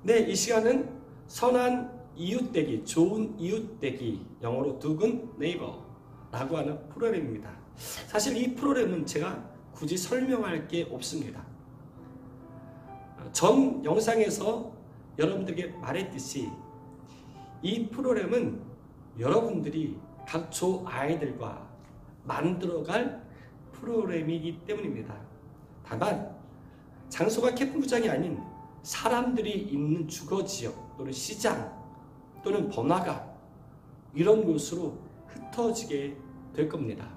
네, 이 시간은 선한 이웃되기, 좋은 이웃되기, 영어로 do good neighbor라고 하는 프로그램입니다. 사실 이 프로그램은 제가 굳이 설명할 게 없습니다. 전 영상에서 여러분들에게 말했듯이 이 프로그램은 여러분들이 각 조 아이들과 만들어갈 프로그램이기 때문입니다. 다만 장소가 캠프장이 아닌 사람들이 있는 주거지역 또는 시장 또는 번화가 이런 곳으로 흩어지게 될 겁니다.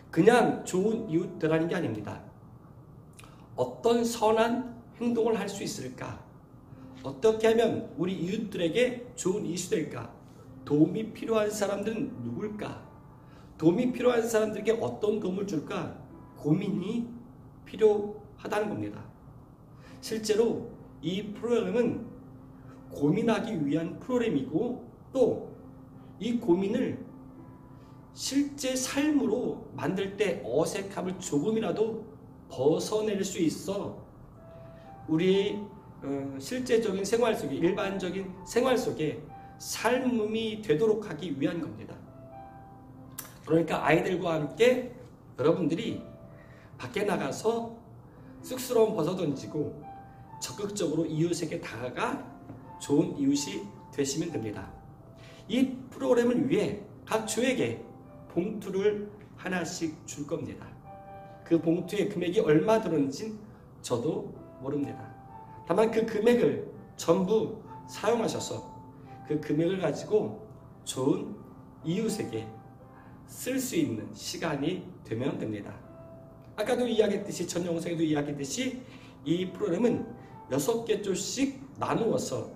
그냥 좋은 이웃들하는 게 아닙니다. 어떤 선한 행동을 할 수 있을까? 어떻게 하면 우리 이웃들에게 좋은 이웃이 될까? 도움이 필요한 사람들은 누굴까? 도움이 필요한 사람들에게 어떤 도움을 줄까? 고민이 필요하다는 겁니다. 실제로 이 프로그램은 고민하기 위한 프로그램이고 또 이 고민을 실제 삶으로 만들 때 어색함을 조금이라도 벗어낼 수 있어 우리의 실제적인 생활 속에, 일반적인 생활 속에 삶이 되도록 하기 위한 겁니다. 그러니까 아이들과 함께 여러분들이 밖에 나가서 쑥스러움 벗어던지고 적극적으로 이웃에게 다가가 좋은 이웃이 되시면 됩니다. 이 프로그램을 위해 각 조에게 봉투를 하나씩 줄 겁니다. 그 봉투의 금액이 얼마 들었는지 저도 모릅니다. 다만 그 금액을 전부 사용하셔서 그 금액을 가지고 좋은 이웃에게 쓸 수 있는 시간이 되면 됩니다. 아까도 이야기했듯이 전 영상에도 이야기했듯이 이 프로그램은 6개 조씩 나누어서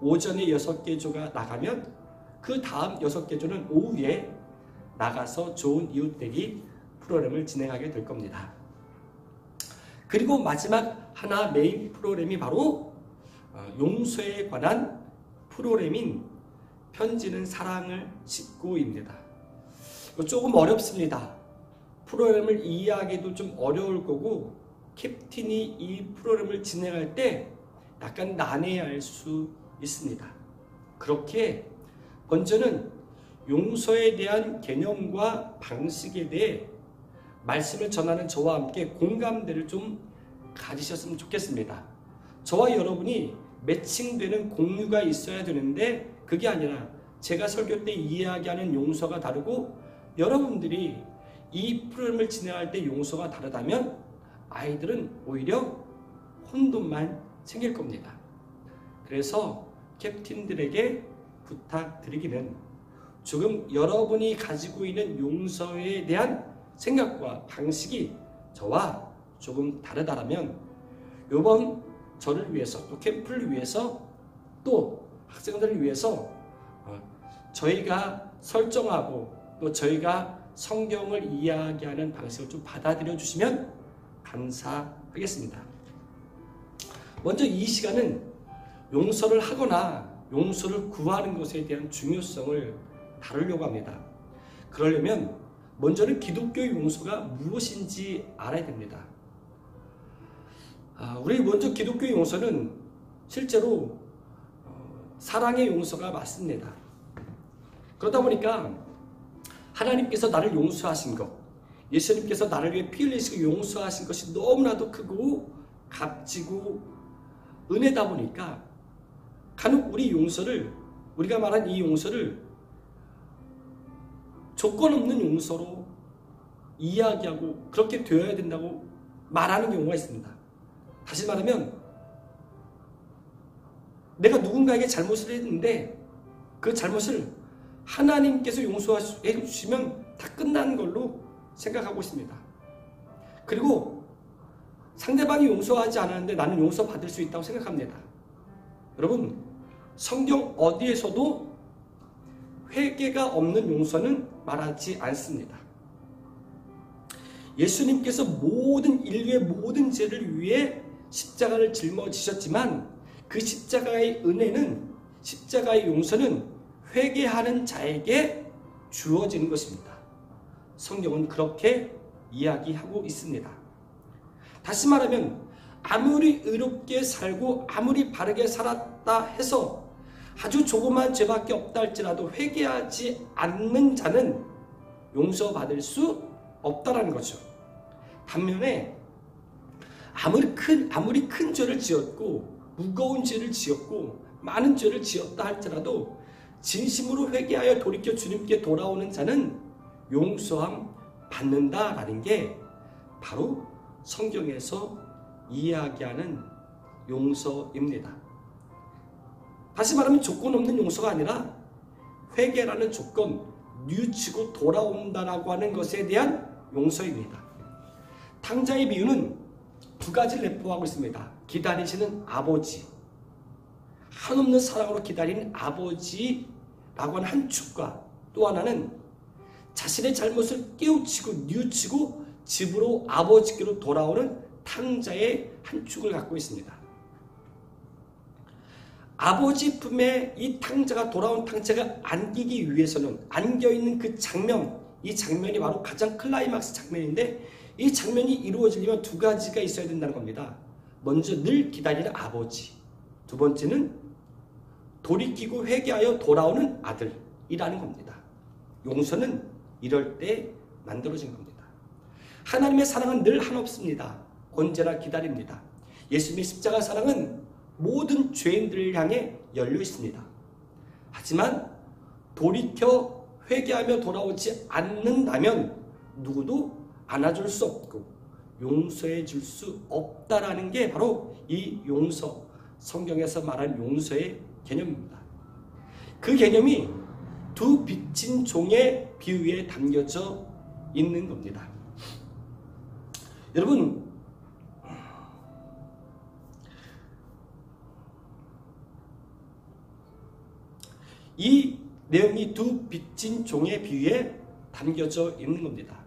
오전에 6개 조가 나가면 그 다음 6개 조는 오후에 나가서 좋은 이웃되기 프로그램을 진행하게 될 겁니다. 그리고 마지막 하나 메인 프로그램이 바로 용서에 관한 프로그램인 편지는 사랑을 싣고입니다. 조금 어렵습니다. 프로그램을 이해하기도 좀 어려울 거고 캡틴이 이 프로그램을 진행할 때 약간 난해할 수 있습니다. 그렇게 먼저는 용서에 대한 개념과 방식에 대해 말씀을 전하는 저와 함께 공감대를 좀 가지셨으면 좋겠습니다. 저와 여러분이 매칭되는 공유가 있어야 되는데 그게 아니라 제가 설교 때 이야기하는 용서가 다르고 여러분들이 이 프로그램을 진행할 때 용서가 다르다면 아이들은 오히려 혼돈만 생길 겁니다. 그래서 캡틴들에게 부탁드리기는 지금 여러분이 가지고 있는 용서에 대한 생각과 방식이 저와 조금 다르다면 이번 저를 위해서 또 캠프를 위해서 또 학생들을 위해서 저희가 설정하고 또 저희가 성경을 이야기하는 방식을 좀 받아들여 주시면 감사하겠습니다. 먼저 이 시간은 용서를 하거나 용서를 구하는 것에 대한 중요성을 다루려고 합니다. 그러려면 먼저는 기독교의 용서가 무엇인지 알아야 됩니다. 우리 먼저 기독교의 용서는 실제로 사랑의 용서가 맞습니다. 그러다 보니까 하나님께서 나를 용서하신 것, 예수님께서 나를 위해 피 흘리시고 용서하신 것이 너무나도 크고 값지고 은혜다 보니까 간혹 우리가 말한 이 용서를 조건 없는 용서로 이야기하고 그렇게 되어야 된다고 말하는 경우가 있습니다. 다시 말하면 내가 누군가에게 잘못을 했는데 그 잘못을 하나님께서 용서해 주시면 다 끝난 걸로 생각하고 있습니다. 그리고 상대방이 용서하지 않았는데 나는 용서받을 수 있다고 생각합니다. 여러분, 성경 어디에서도 회개가 없는 용서는 말하지 않습니다. 예수님께서 모든 인류의 모든 죄를 위해 십자가를 짊어지셨지만 그 십자가의 은혜는, 십자가의 용서는 회개하는 자에게 주어지는 것입니다. 성경은 그렇게 이야기하고 있습니다. 다시 말하면 아무리 의롭게 살고 아무리 바르게 살았다 해서 아주 조그만 죄밖에 없다 할지라도 회개하지 않는 자는 용서받을 수 없다라는 거죠. 반면에 아무리 큰 죄를 지었고 무거운 죄를 지었고 많은 죄를 지었다 할지라도 진심으로 회개하여 돌이켜 주님께 돌아오는 자는 용서함 받는다라는 게 바로 성경에서 이야기하는 용서입니다. 다시 말하면 조건 없는 용서가 아니라 회개라는 조건, 뉘우치고 돌아온다라고 하는 것에 대한 용서입니다. 탕자의 비유는 두 가지를 내포하고 있습니다. 기다리시는 아버지, 한없는 사랑으로 기다리는 아버지라고 하는 한 축과 또 하나는 자신의 잘못을 깨우치고 뉘우치고 집으로 아버지께로 돌아오는 탕자의 한 축을 갖고 있습니다. 아버지 품에 이 탕자가 돌아온 탕자가 안기기 위해서는 안겨있는 그 장면, 이 장면이 바로 가장 클라이막스 장면인데 이 장면이 이루어지려면 두 가지가 있어야 된다는 겁니다. 먼저 늘 기다리는 아버지, 두 번째는 돌이키고 회개하여 돌아오는 아들이라는 겁니다. 용서는 이럴 때 만들어진 겁니다. 하나님의 사랑은 늘 한없습니다. 언제나 기다립니다. 예수님의 십자가 사랑은 모든 죄인들을 향해 열려 있습니다. 하지만 돌이켜 회개하며 돌아오지 않는다면 누구도 안아줄 수 없고 용서해 줄 수 없다라는 게 바로 이 용서, 성경에서 말하는 용서의 개념입니다. 그 개념이 두 빚진 종의 비유에 담겨져 있는 겁니다. 여러분, 이 내용이 두 빚진 종의 비유에 담겨져 있는 겁니다.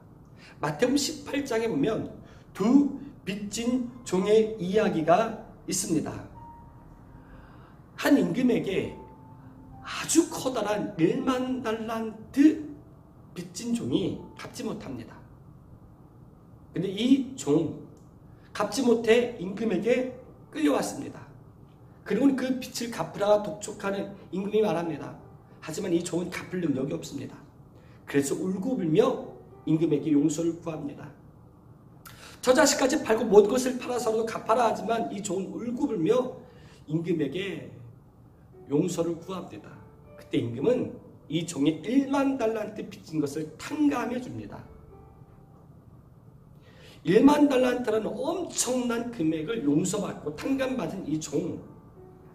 마태복음 18장에 보면 두 빚진 종의 이야기가 있습니다. 한 임금에게 아주 커다란 1만 달란트 빚진 종이 갚지 못합니다. 근데 이 종 갚지 못해 임금에게 끌려왔습니다. 그리고 그 빚을 갚으라 독촉하는 임금이 말합니다. 하지만 이 종은 갚을 능력이 없습니다. 그래서 울고불며 임금에게 용서를 구합니다. 저 자식까지 팔고 모든 것을 팔아서라도 갚아라 하지만 이 종은 울고불며 임금에게 용서를 구합니다. 그때 임금은 이 종이 1만 달란트 빚진 것을 탕감해 줍니다. 1만 달란트라는 엄청난 금액을 용서받고 탕감받은 이 종,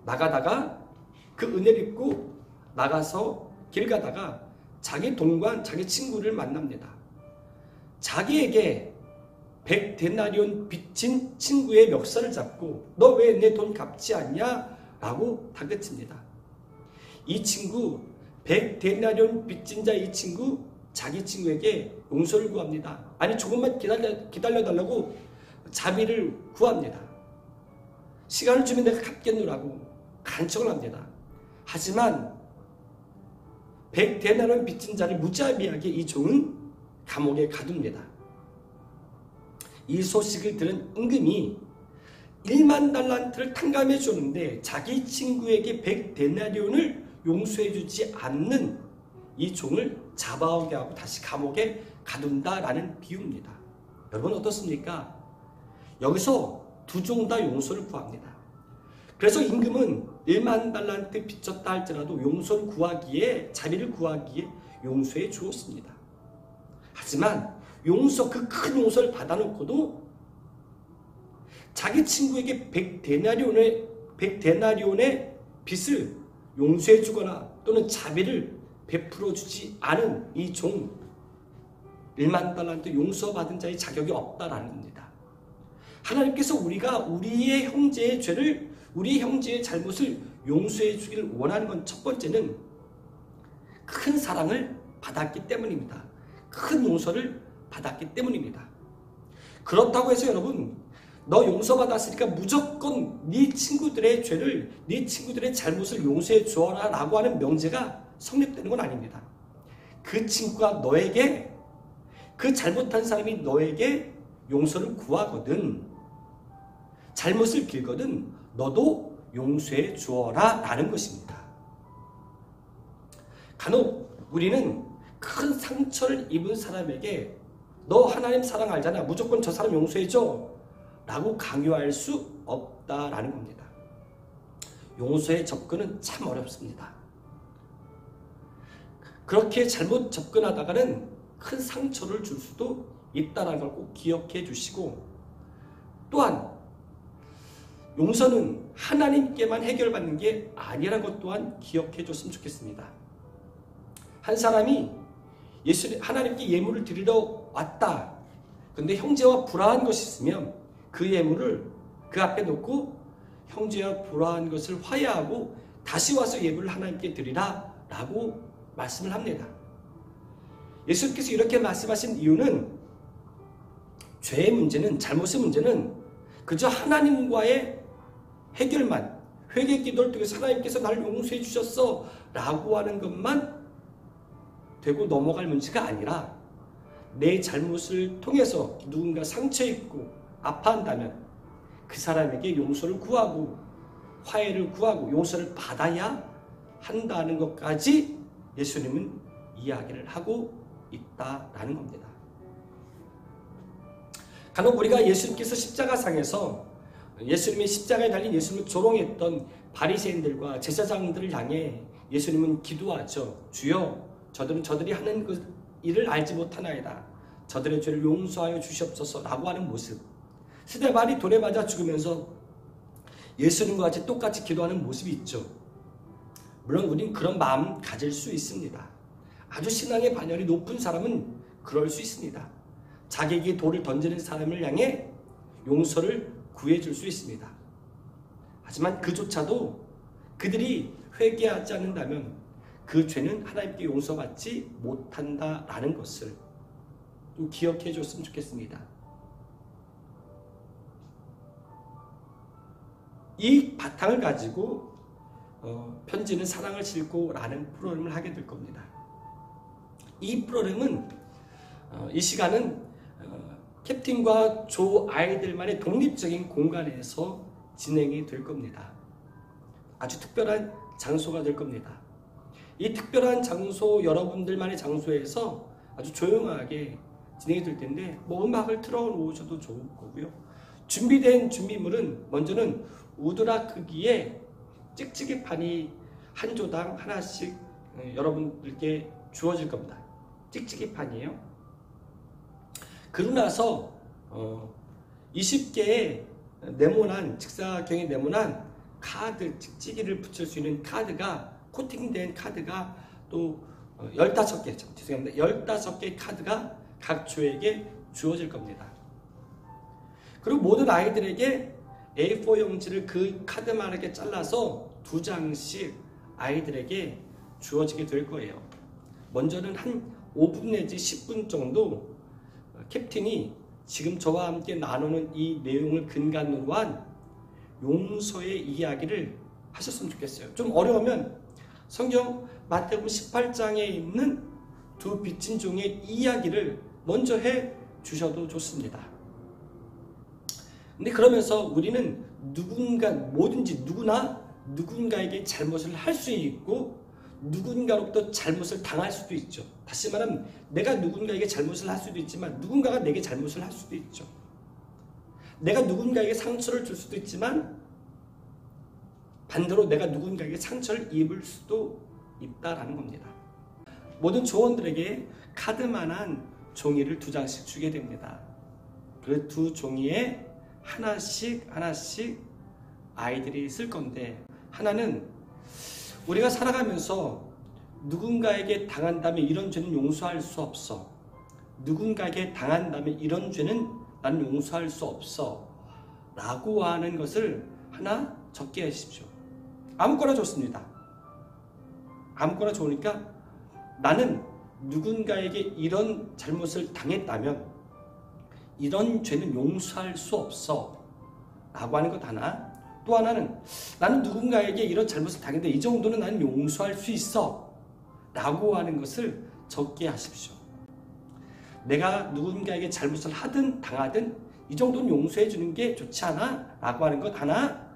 나가다가 그 은혜를 입고 나가서 길 가다가 자기 동관, 자기 친구를 만납니다. 자기에게 100데나리온 빚진 친구의 멱살을 잡고 너 왜 내 돈 갚지 않냐? 라고 다그칩니다. 이 친구 100데나리온 빚진 자 이 친구 자기 친구에게 용서를 구합니다. 아니 조금만 기다려달라고 자비를 구합니다. 시간을 주면 내가 갚겠노라고 간청을 합니다. 하지만 100데나리온 빚진 자를 무자비하게 이 종은 감옥에 가둡니다. 이 소식을 들은 임금이 1만 달란트를 탕감해 주는데 자기 친구에게 100데나리온을 용서해 주지 않는 이 종을 잡아오게 하고 다시 감옥에 가둔다라는 비유입니다. 여러분 어떻습니까? 여기서 두 종 다 용서를 구합니다. 그래서 임금은 1만 달란트 빚졌다 할지라도 용서를 구하기에, 자비를 구하기에 용서해 주었습니다. 하지만 그 큰 용서를 받아놓고도 자기 친구에게 100데나리온의 빚을 용서해 주거나 또는 자비를 베풀어 주지 않은 이 종, 1만 달란트 용서받은 자의 자격이 없다라는 겁니다. 하나님께서 우리가 우리의 형제의 죄를, 우리의 형제의 잘못을 용서해 주기를 원하는 건 첫 번째는 큰 사랑을 받았기 때문입니다. 큰 용서를 받았기 때문입니다. 그렇다고 해서 여러분, 너 용서받았으니까 무조건 네 친구들의 죄를, 네 친구들의 잘못을 용서해 주어라 라고 하는 명제가 성립되는 건 아닙니다. 그 친구가 너에게, 그 잘못한 사람이 너에게 용서를 구하거든 잘못을 빌거든 너도 용서해 주어라 라는 것입니다. 간혹 우리는 큰 상처를 입은 사람에게 너 하나님 사랑 알잖아, 무조건 저 사람 용서해줘 라고 강요할 수 없다라는 겁니다. 용서의 접근은 참 어렵습니다. 그렇게 잘못 접근하다가는 큰 상처를 줄 수도 있다는 걸 꼭 기억해 주시고, 또한 용서는 하나님께만 해결받는 게 아니라는 것 또한 기억해 줬으면 좋겠습니다. 한 사람이 하나님께 예물을 드리러 왔다. 근데 형제와 불화한 것이 있으면 그 예물을 그 앞에 놓고 형제와 불화한 것을 화해하고 다시 와서 예물을 하나님께 드리라 라고 말씀을 합니다. 예수님께서 이렇게 말씀하신 이유는 죄의 문제는, 잘못의 문제는 그저 하나님과의 해결만, 회개 기도를 통해서 하나님께서 나를 용서해 주셨어 라고 하는 것만 되고 넘어갈 문제가 아니라, 내 잘못을 통해서 누군가 상처 입고 아파한다면 그 사람에게 용서를 구하고 화해를 구하고 용서를 받아야 한다는 것까지 예수님은 이야기를 하고 있다라는 겁니다. 간혹 우리가 예수님께서 십자가상에서 예수님의 십자가에 달린 예수님을 조롱했던 바리새인들과 제사장들을 향해 예수님은 기도하죠. 주여, 저들은 저들이 하는 그 일을 알지 못하나이다. 저들의 죄를 용서하여 주시옵소서 라고 하는 모습, 스데반이 돌에 맞아 죽으면서 예수님과 같이 똑같이 기도하는 모습이 있죠. 물론 우린 그런 마음 가질 수 있습니다. 아주 신앙의 반열이 높은 사람은 그럴 수 있습니다. 자기에게 돌을 던지는 사람을 향해 용서를 구해줄 수 있습니다. 하지만 그조차도 그들이 회개하지 않는다면 그 죄는 하나님께 용서받지 못한다라는 것을 좀 기억해 줬으면 좋겠습니다. 이 바탕을 가지고 편지는 사랑을 싣고 라는 프로그램을 하게 될 겁니다. 이 프로그램은 이 시간은 캡틴과 조 아이들만의 독립적인 공간에서 진행이 될 겁니다. 아주 특별한 장소가 될 겁니다. 이 특별한 장소, 여러분들만의 장소에서 아주 조용하게 진행이 될 텐데 음악을 틀어놓으셔도 좋을 거고요. 준비된 준비물은 먼저는 우드락 크기의 찍찍이판이 한 조당 하나씩 여러분들께 주어질 겁니다. 찍찍이판이에요. 그러고 나서 20개의 네모난, 직사각형의 네모난 카드, 찍찍이를 붙일 수 있는 카드가, 코팅된 카드가 또 15개, 죄송합니다. 15개의 카드가 각 조에게 주어질 겁니다. 그리고 모든 아이들에게 A4 용지를 그 카드만하게 잘라서 2장씩 아이들에게 주어지게 될 거예요. 먼저는 한 5분 내지 10분 정도 캡틴이 지금 저와 함께 나누는 이 내용을 근간으로 한 용서의 이야기를 하셨으면 좋겠어요. 좀 어려우면 성경 마태복음 18장에 있는 두 빚진 종의 이야기를 먼저 해 주셔도 좋습니다. 근데 그러면서 우리는 뭐든지 누구나 누군가에게 잘못을 할 수 있고 누군가로부터 잘못을 당할 수도 있죠. 다시 말하면 내가 누군가에게 잘못을 할 수도 있지만 누군가가 내게 잘못을 할 수도 있죠. 내가 누군가에게 상처를 줄 수도 있지만 반대로 내가 누군가에게 상처를 입을 수도 있다라는 겁니다. 모든 조원들에게 카드만한 종이를 2장씩 주게 됩니다. 그 2종이에 하나씩 아이들이 쓸 건데, 하나는 우리가 살아가면서 누군가에게 당한다면 이런 죄는 용서할 수 없어. 누군가에게 당한다면 이런 죄는 나는 용서할 수 없어. 라고 하는 것을 하나 적게 하십시오. 아무거나 좋습니다. 아무거나 좋으니까 나는 누군가에게 이런 잘못을 당했다면 이런 죄는 용서할 수 없어. 라고 하는 것 하나. 또 하나는 나는 누군가에게 이런 잘못을 당했는데 이 정도는 나는 용서할 수 있어. 라고 하는 것을 적게 하십시오. 내가 누군가에게 잘못을 하든 당하든 이 정도는 용서해 주는 게 좋지 않아? 라고 하는 것 하나,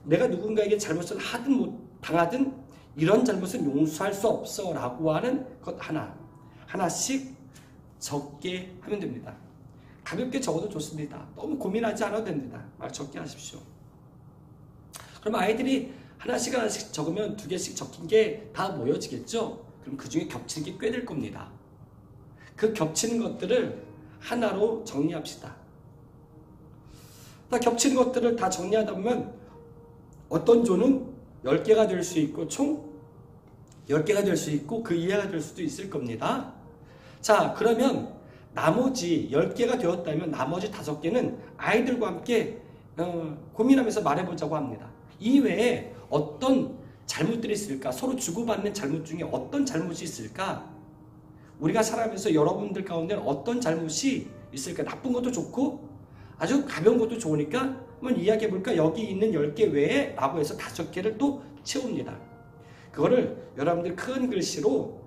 내가 누군가에게 잘못을 하든 못 당하든 이런 잘못은 용서할 수 없어 라고 하는 것 하나, 하나씩 적게 하면 됩니다. 가볍게 적어도 좋습니다. 너무 고민하지 않아도 됩니다. 막 적게 하십시오. 그럼 아이들이 하나씩 하나씩 적으면 2개씩 적힌 게 다 모여지겠죠? 그럼 그 중에 겹치는 게 꽤 될 겁니다. 그 겹치는 것들을 하나로 정리합시다. 다 겹치는 것들을 다 정리하다 보면 어떤 조는 10개가 될 수 있고 총 10개가 될 수 있고 그 이하가 될 수도 있을 겁니다. 자, 그러면 나머지 10개가 되었다면 나머지 5개는 아이들과 함께 고민하면서 말해보자고 합니다. 이외에 어떤 잘못들이 있을까? 서로 주고받는 잘못 중에 어떤 잘못이 있을까? 우리가 살아가면서 여러분들 가운데는 어떤 잘못이 있을까? 나쁜 것도 좋고 아주 가벼운 것도 좋으니까 한번 이야기해볼까? 여기 있는 10개 외에 라고 해서 5개를 또 채웁니다. 그거를 여러분들 큰 글씨로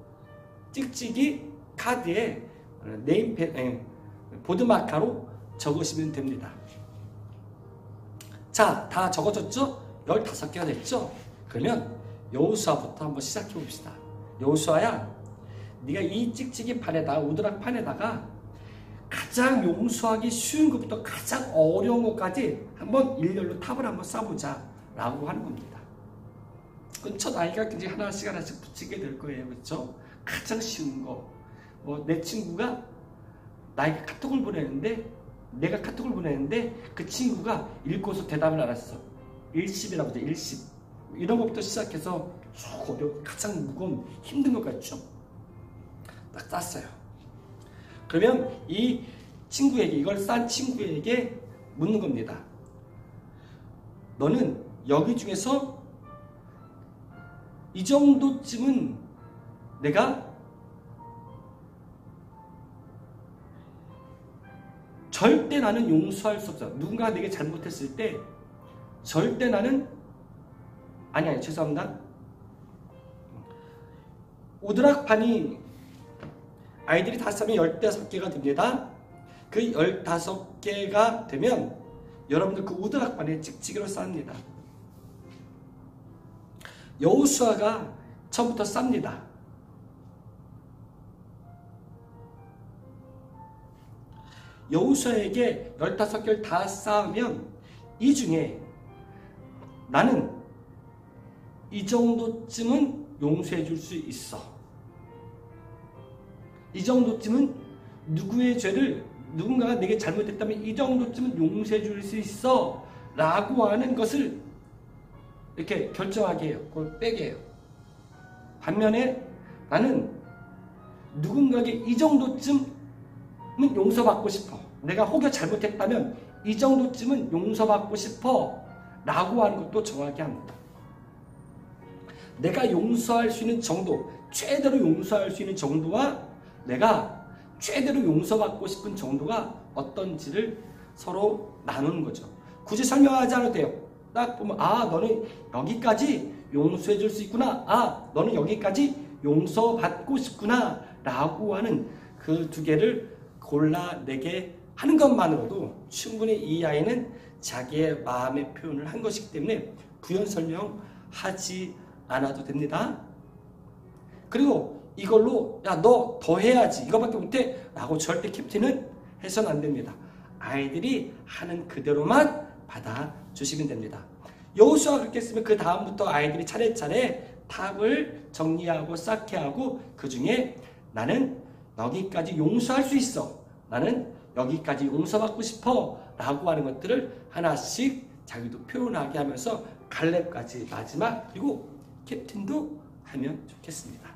찍찍이 카드에 보드마카로 적으시면 됩니다. 자, 다 적어졌죠? 15개가 됐죠? 그러면 여호수아부터 한번 시작해 봅시다. 여호수아야, 네가 이 찍찍이 판에다가, 우드락 판에다가 가장 용서하기 쉬운 것부터 가장 어려운 것까지 한번 일렬로 탑을 한번 쌓아보자 라고 하는 겁니다. 그럼 첫 아이가 이제 하나씩 붙이게 될 거예요. 그렇죠? 가장 쉬운 거. 내 친구가 나에게 카톡을 보내는데, 내가 카톡을 보내는데 그 친구가 읽고서 대답을 안 했어. 일십이라고 하죠. 일십. 이런 것부터 시작해서 쭉 어려운, 가장 무거운, 힘든 것 같죠? 딱 쌌어요. 그러면 이 친구에게, 이걸 싼 친구에게 묻는 겁니다. 너는 여기 중에서 이 정도쯤은 내가 절대 나는 용서할 수 없어. 누군가 내게 잘못했을 때 절대 나는 아니 죄송합니다. 오드락판이 아이들이 다 싸면 15개가 됩니다. 그 15개가 되면 여러분들 그 오드락판에 찍찍이로 쌉니다. 여호수아가 처음부터 쌉니다. 여호수아에게 15개를 다 쌓으면 이 중에 나는 이 정도쯤은 용서해 줄 수 있어. 이 정도쯤은 누구의 죄를, 누군가가 내게 잘못했다면 이 정도쯤은 용서해 줄 수 있어 라고 하는 것을 이렇게 결정하게 해요. 그걸 빼게 해요. 반면에 나는 누군가에게 이 정도쯤은 용서받고 싶어. 내가 혹여 잘못했다면 이 정도쯤은 용서받고 싶어 라고 하는 것도 정하게 합니다. 내가 용서할 수 있는 정도, 최대로 용서할 수 있는 정도와 내가 최대로 용서받고 싶은 정도가 어떤지를 서로 나누는 거죠. 굳이 설명하지 않아도 돼요. 딱 보면 너는 여기까지 용서해 줄 수 있구나. 너는 여기까지 용서받고 싶구나 라고 하는 그 2개를 골라내게 하는 것만으로도 충분히 이 아이는 자기의 마음의 표현을 한 것이기 때문에 부연 설명하지 않아도 됩니다. 그리고 이걸로 야 너 더 해야지 이거밖에 못해 라고 절대 캡틴은 해서는 안 됩니다. 아이들이 하는 그대로만 받아주시면 됩니다. 여호수아가 그렇게 했으면 그 다음부터 아이들이 차례차례 탑을 정리하고 쌓게 하고 그 중에 나는 여기까지 용서할 수 있어. 나는 여기까지 용서받고 싶어 라고 하는 것들을 하나씩 자기도 표현하게 하면서 갈렙까지 마지막 그리고 캡틴도 하면 좋겠습니다.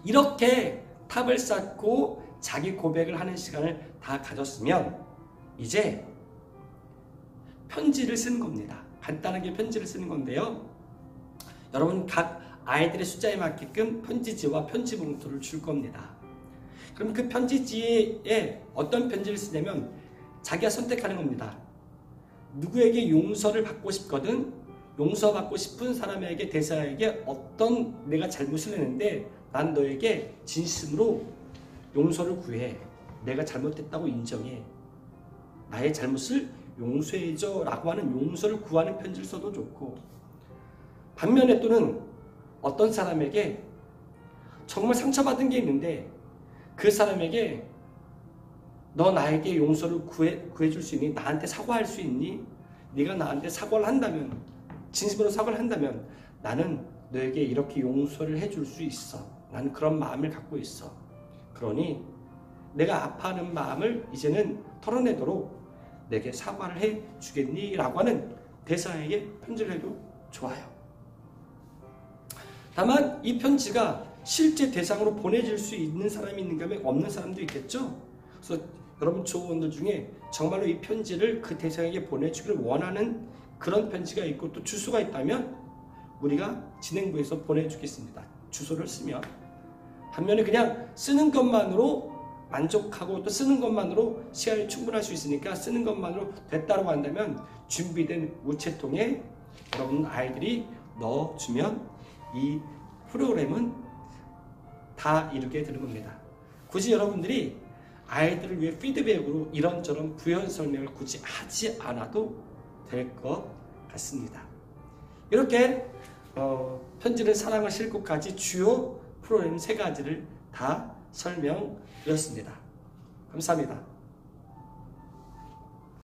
이렇게 탑을 쌓고 자기 고백을 하는 시간을 다 가졌으면 이제 편지를 쓰는 겁니다. 간단하게 편지를 쓰는 건데요. 여러분 각 아이들의 숫자에 맞게끔 편지지와 편지 봉투를 줄 겁니다. 그럼 그 편지지에 어떤 편지를 쓰냐면 자기가 선택하는 겁니다. 누구에게 용서를 받고 싶거든 용서받고 싶은 사람에게 대사에게 어떤 내가 잘못을 했는데 난 너에게 진심으로 용서를 구해. 내가 잘못했다고 인정해. 나의 잘못을 용서해줘 라고 하는 용서를 구하는 편지를 써도 좋고, 반면에 또는 어떤 사람에게 정말 상처받은 게 있는데 그 사람에게 너 나에게 용서를 구해줄 수 있니? 나한테 사과할 수 있니? 네가 나한테 사과를 한다면, 진심으로 사과를 한다면 나는 너에게 이렇게 용서를 해줄 수 있어. 나는 그런 마음을 갖고 있어. 그러니 내가 아파하는 마음을 이제는 털어내도록 내게 사과를 해주겠니? 라고 하는 대상에게 편지를 해도 좋아요. 다만 이 편지가 실제 대상으로 보내질 수 있는 사람이 있는가 하면 없는 사람도 있겠죠. 그래서 여러분 조원들 중에 정말로 이 편지를 그 대상에게 보내주기를 원하는 그런 편지가 있고 또 주소가 있다면 우리가 진행부에서 보내주겠습니다. 주소를 쓰면. 반면에 그냥 쓰는 것만으로 만족하고 또 쓰는 것만으로 시간이 충분할 수 있으니까 쓰는 것만으로 됐다고 한다면 준비된 우체통에 여러분 아이들이 넣어주면 이 프로그램은 다 이루게 되는 겁니다. 굳이 여러분들이 아이들을 위해 피드백으로 이런저런 부연 설명을 굳이 하지 않아도 될 것 같습니다. 이렇게 편지는 사랑을 싣고까지 주요 프로그램 3가지를 다 설명드렸습니다. 감사합니다.